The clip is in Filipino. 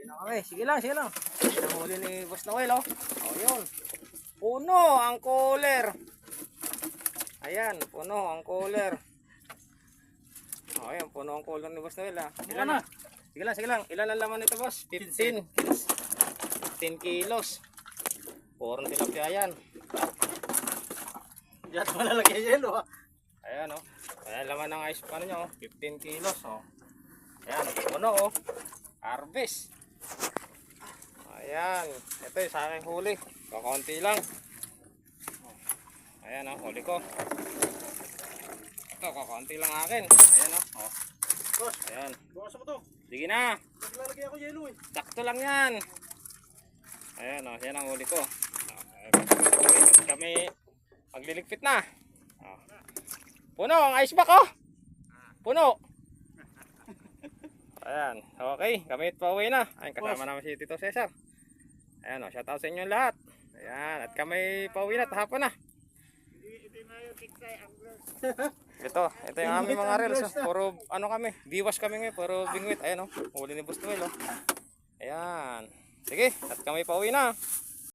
Okay, sige lang, sige lang. Yan ang huli ni Boss Noel, oh. Oh, yun. Puno ang cooler. Ayan, puno ang cooler. Oh, ayan, puno ang cooler ni Boss Noel, ah. Ilan na? Sige lang, sige lang. Ilan ang laman nito, Boss? 15 kilos. Purong tilapia yan. Diyan malalagay yelo, ah. Ayan, oh. Ayan, laman ng ice pan nyo, oh. 15 kilos, oh. Ayan, puno, oh. Harvest. Ayan, ito yung sa aking huli. Kakaunti lang. Ayan, oh, huli ko. Ito, kakaunti lang akin. Ayan, oh. Boss, Ayan. bukas mo to. Sige na. Naglalagay ako yelo, eh. Sakto lang yan. Ayan, oh, yan ang huli ko. At kami magliligpit na. Oh. Puno ang ice pack, oh. Puno. Ayan, okay. Kami pauwi na. Ayun, kasama namin si Tito Cesar. Ayan, oh, shout out sa inyo lahat. Ayan, at kami pauwi na. Tahapon na. Ito yung aming mga reels. Puro ano kami, biwas kami ngayon. Puro bingwit. Ayan, oh. Huli ni Boss Noel, oh. Ayan. Sige, at kami pauwi na.